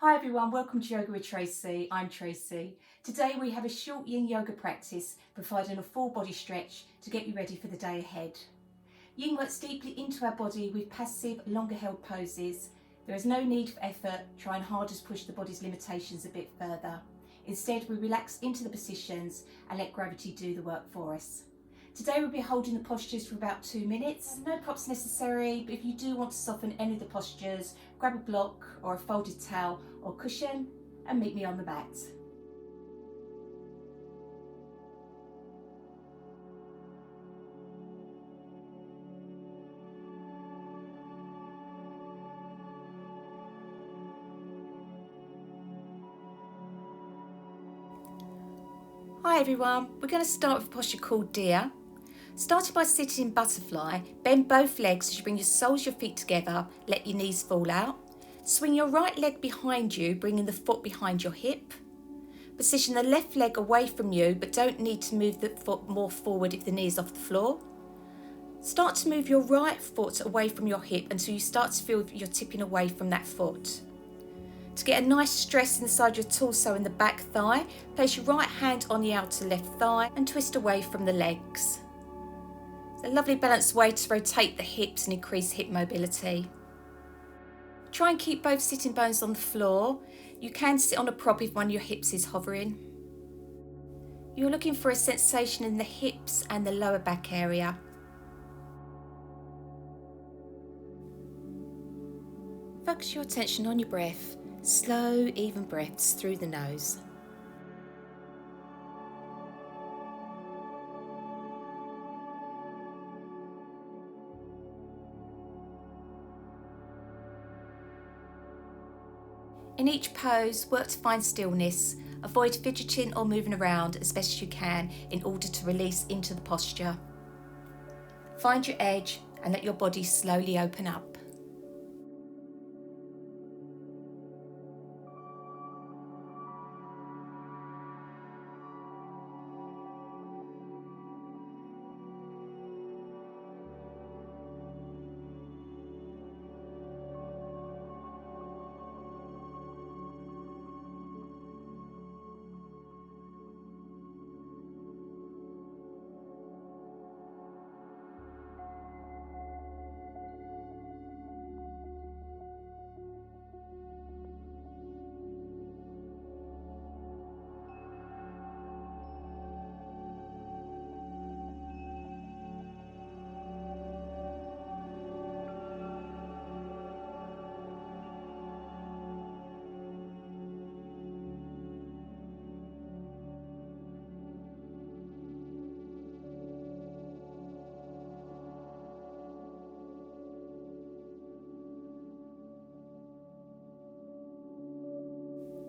Hi everyone, welcome to Yoga with Tracy. I'm Tracy. Today we have a short yin yoga practice providing a full body stretch to get you ready for the day ahead. Yin works deeply into our body with passive, longer held poses. There is no need for effort, trying hard to push the body's limitations a bit further. Instead, we relax into the positions and let gravity do the work for us. Today we'll be holding the postures for about 2 minutes. No props necessary, but if you do want to soften any of the postures, grab a block or a folded towel or cushion and meet me on the mat. Hi everyone, we're going to start with a posture called Deer. Starting by sitting in butterfly, bend both legs as you bring your soles of your feet together, let your knees fall out. Swing your right leg behind you, bringing the foot behind your hip. Position the left leg away from you, but don't need to move the foot more forward if the knee is off the floor. Start to move your right foot away from your hip until you start to feel you're tipping away from that foot. To get a nice stress inside your torso and the back thigh, place your right hand on the outer left thigh and twist away from the legs. It's a lovely balanced way to rotate the hips and increase hip mobility. Try and keep both sitting bones on the floor. You can sit on a prop if one of your hips is hovering. You're looking for a sensation in the hips and the lower back area. Focus your attention on your breath. Slow, even breaths through the nose. In each pose, work to find stillness. Avoid fidgeting or moving around as best as you can in order to release into the posture. Find your edge and let your body slowly open up.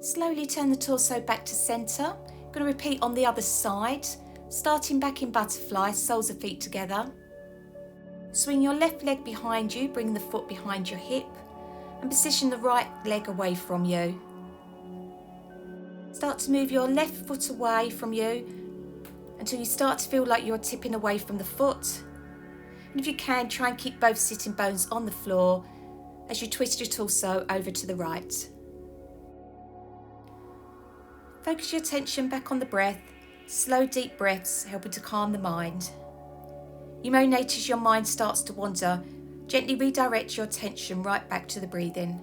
Slowly turn the torso back to centre. Going to repeat on the other side. Starting back in butterfly, soles of feet together. Swing your left leg behind you, bring the foot behind your hip and position the right leg away from you. Start to move your left foot away from you until you start to feel like you're tipping away from the foot. And if you can, try and keep both sitting bones on the floor as you twist your torso over to the right. Focus your attention back on the breath. Slow, deep breaths helping to calm the mind. You may notice your mind starts to wander. Gently redirect your attention right back to the breathing.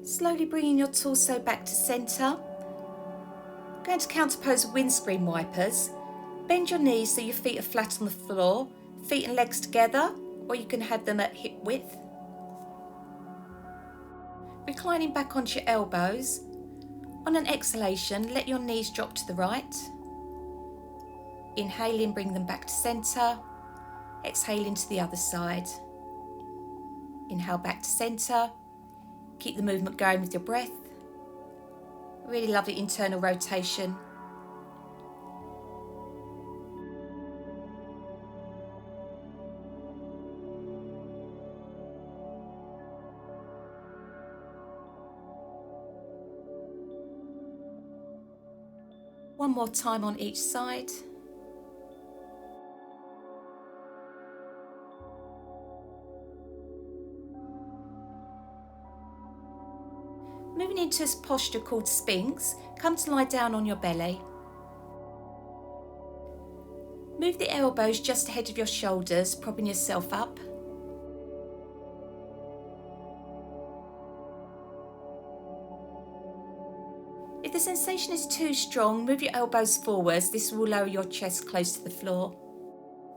Slowly bringing your torso back to centre. Going to counterpose windscreen wipers. Bend your knees so your feet are flat on the floor, feet and legs together, or you can have them at hip width. Reclining back onto your elbows. On an exhalation, let your knees drop to the right. Inhaling, bring them back to centre. Exhaling to the other side. Inhale back to centre. Keep the movement going with your breath. Really lovely internal rotation. One more time on each side. Moving into a posture called Sphinx, come to lie down on your belly. Move the elbows just ahead of your shoulders, propping yourself up. If the sensation is too strong, move your elbows forwards. This will lower your chest close to the floor.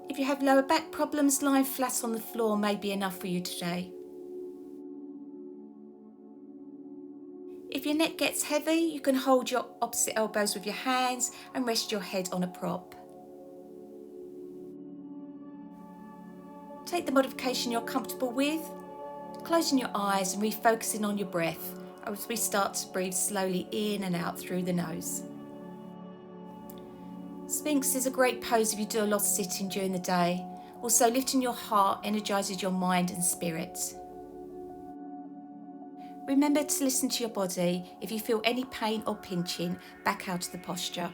If you have lower back problems, lying flat on the floor may be enough for you today. If your neck gets heavy, you can hold your opposite elbows with your hands and rest your head on a prop. Take the modification you're comfortable with, closing your eyes and refocusing on your breath as we start to breathe slowly in and out through the nose. Sphinx is a great pose if you do a lot of sitting during the day. Also, lifting your heart energises your mind and spirit. Remember to listen to your body. If you feel any pain or pinching, back out of the posture.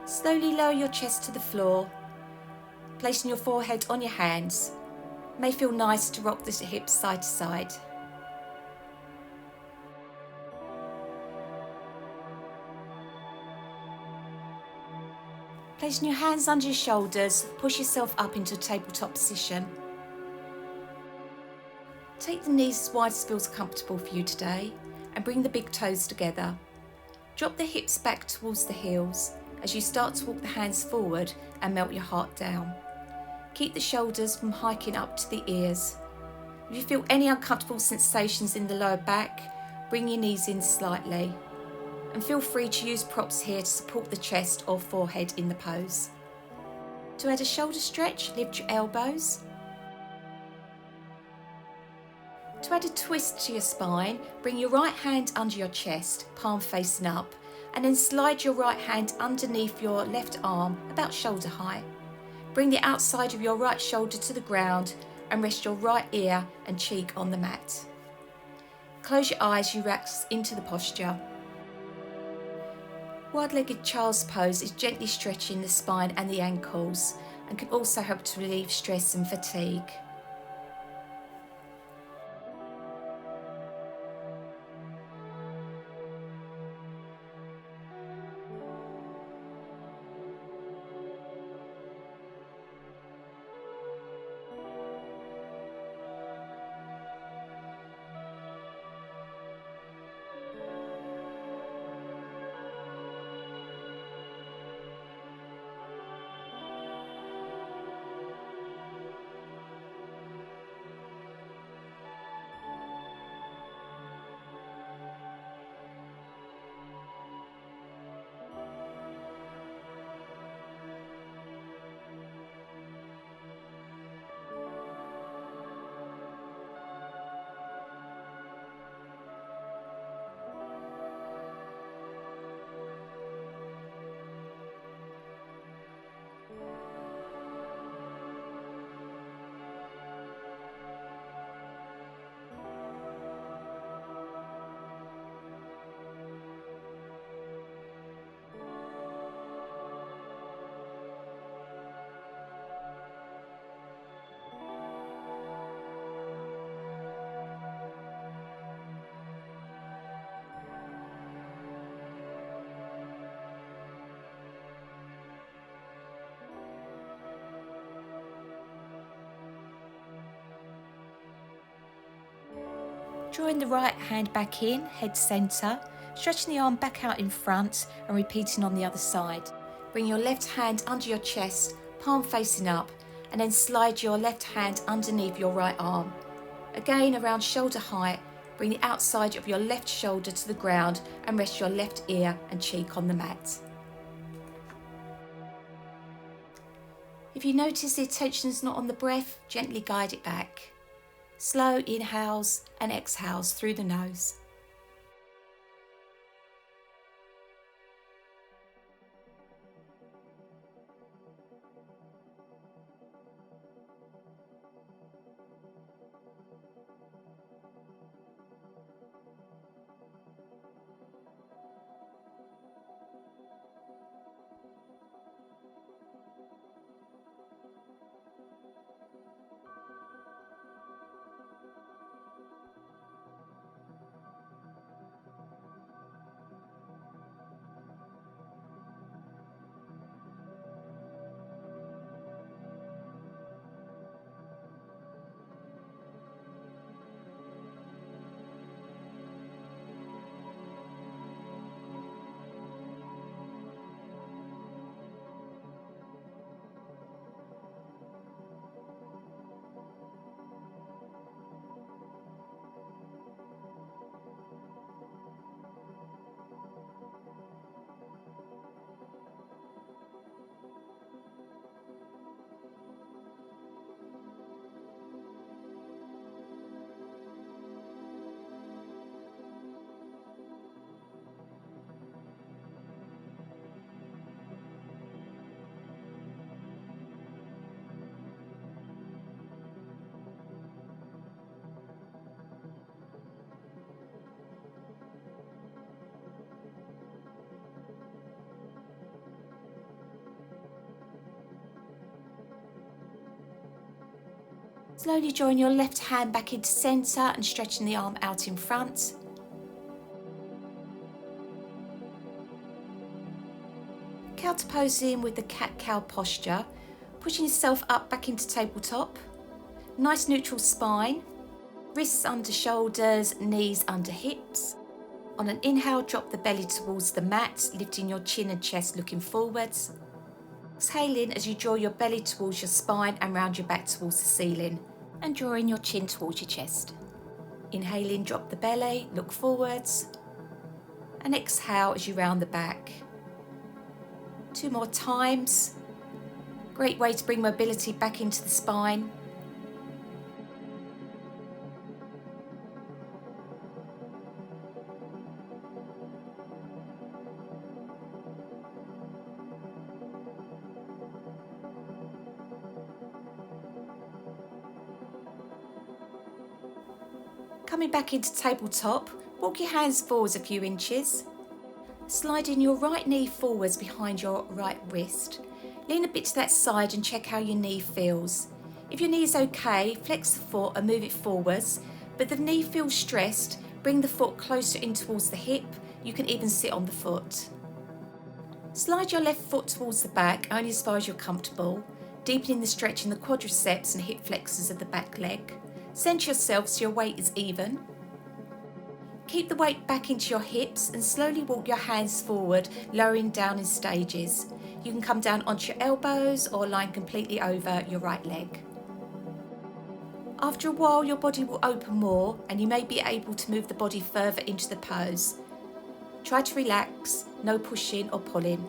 Slowly lower your chest to the floor, placing your forehead on your hands. It may feel nice to rock the hips side to side. Placing your hands under your shoulders, push yourself up into a tabletop position. Take the knees as wide as feels comfortable for you today and bring the big toes together. Drop the hips back towards the heels as you start to walk the hands forward and melt your heart down. Keep the shoulders from hiking up to the ears. If you feel any uncomfortable sensations in the lower back, bring your knees in slightly. And feel free to use props here to support the chest or forehead in the pose. To add a shoulder stretch, lift your elbows. To add a twist to your spine, bring your right hand under your chest, palm facing up, and then slide your right hand underneath your left arm, about shoulder height. Bring the outside of your right shoulder to the ground and rest your right ear and cheek on the mat. Close your eyes, you relax into the posture. Wide-legged child's pose is gently stretching the spine and the ankles and can also help to relieve stress and fatigue. Drawing the right hand back in, head centre, stretching the arm back out in front and repeating on the other side. Bring your left hand under your chest, palm facing up, and then slide your left hand underneath your right arm. Again, around shoulder height, bring the outside of your left shoulder to the ground and rest your left ear and cheek on the mat. If you notice the attention is not on the breath, gently guide it back. Slow inhales and exhales through the nose. Slowly drawing your left hand back into centre and stretching the arm out in front. Counterposing with the cat-cow posture, pushing yourself up back into tabletop. Nice neutral spine, wrists under shoulders, knees under hips. On an inhale, drop the belly towards the mat, lifting your chin and chest looking forwards. Exhaling as you draw your belly towards your spine and round your back towards the ceiling, and drawing your chin towards your chest. Inhaling, drop the belly, look forwards, and exhale as you round the back. 2 more times. Great way to bring mobility back into the spine. Coming back into tabletop, walk your hands forwards a few inches. Sliding your right knee forwards behind your right wrist. Lean a bit to that side and check how your knee feels. If your knee is okay, flex the foot and move it forwards, but if the knee feels stressed, bring the foot closer in towards the hip. You can even sit on the foot. Slide your left foot towards the back, only as far as you're comfortable, deepening the stretch in the quadriceps and hip flexors of the back leg. Center yourself so your weight is even. Keep the weight back into your hips and slowly walk your hands forward, lowering down in stages. You can come down onto your elbows or lying completely over your right leg. After a while, your body will open more and you may be able to move the body further into the pose. Try to relax, no pushing or pulling.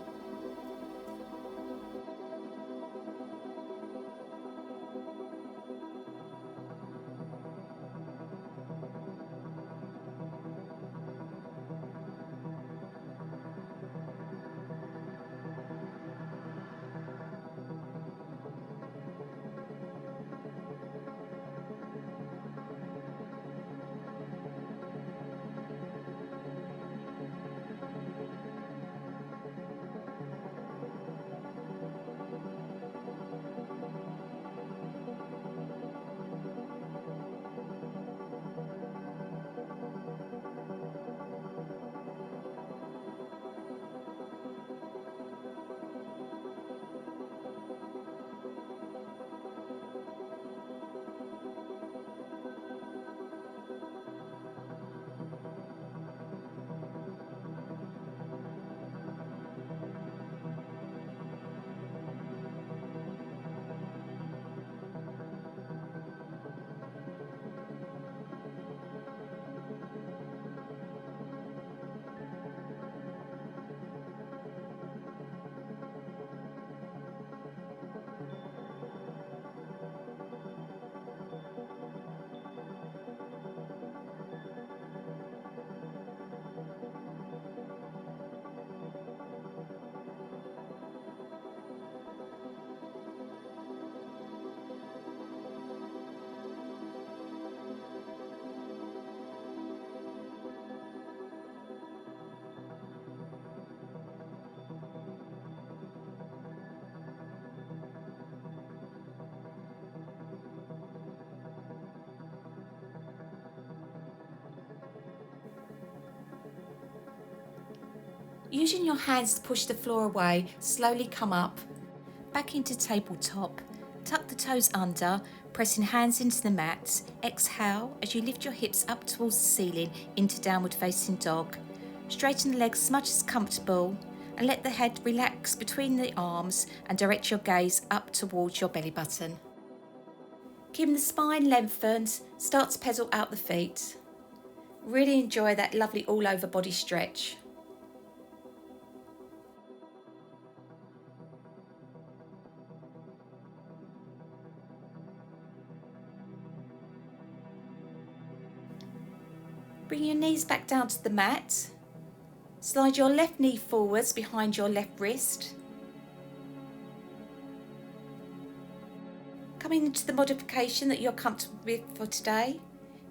Using your hands to push the floor away, slowly come up, back into tabletop, tuck the toes under, pressing hands into the mat. Exhale as you lift your hips up towards the ceiling into downward facing dog. Straighten the legs as much as comfortable and let the head relax between the arms and direct your gaze up towards your belly button. Keeping the spine lengthened, start to pedal out the feet. Really enjoy that lovely all over body stretch. Bring your knees back down to the mat. Slide your left knee forwards behind your left wrist. Coming into the modification that you're comfortable with for today.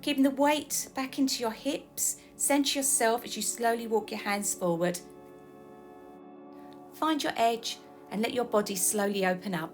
Keeping the weight back into your hips. Center yourself as you slowly walk your hands forward. Find your edge and let your body slowly open up.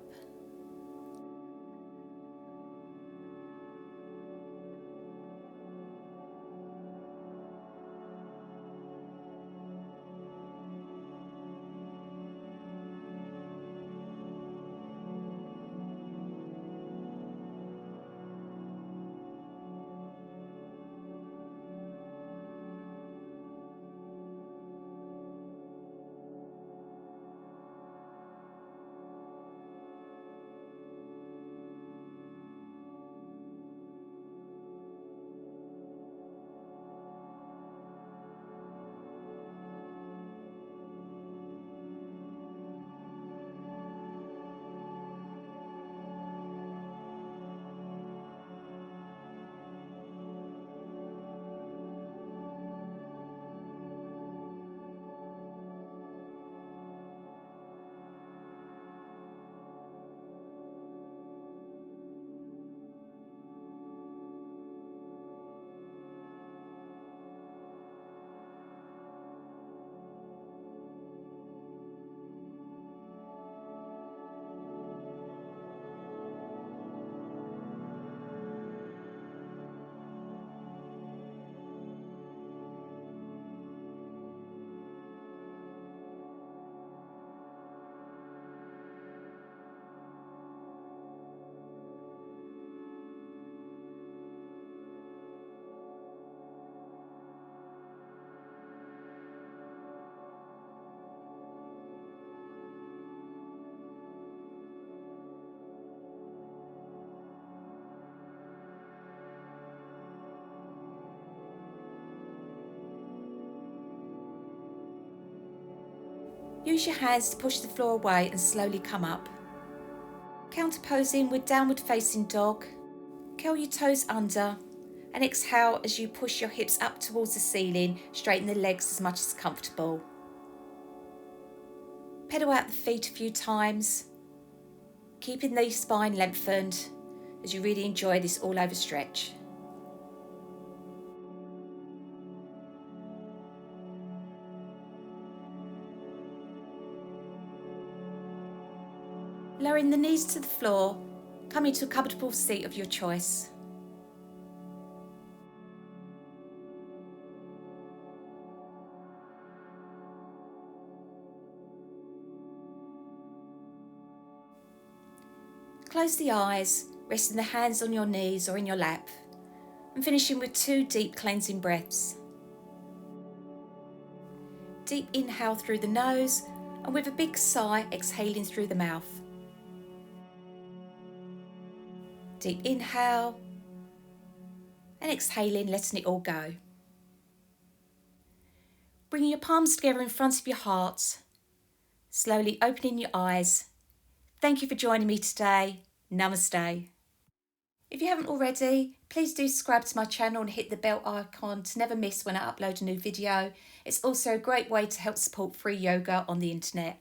Use your hands to push the floor away and slowly come up. Counter posing with downward facing dog. Curl your toes under and exhale as you push your hips up towards the ceiling. Straighten the legs as much as comfortable. Pedal out the feet a few times, keeping the spine lengthened as you really enjoy this all over stretch. Lowering the knees to the floor, come into a comfortable seat of your choice. Close the eyes, resting the hands on your knees or in your lap, and finishing with 2 deep cleansing breaths. Deep inhale through the nose, and with a big sigh, exhaling through the mouth. Deep inhale, and exhaling, letting it all go. Bringing your palms together in front of your heart, slowly opening your eyes. Thank you for joining me today. Namaste. If you haven't already, please do subscribe to my channel and hit the bell icon to never miss when I upload a new video. It's also a great way to help support free yoga on the internet.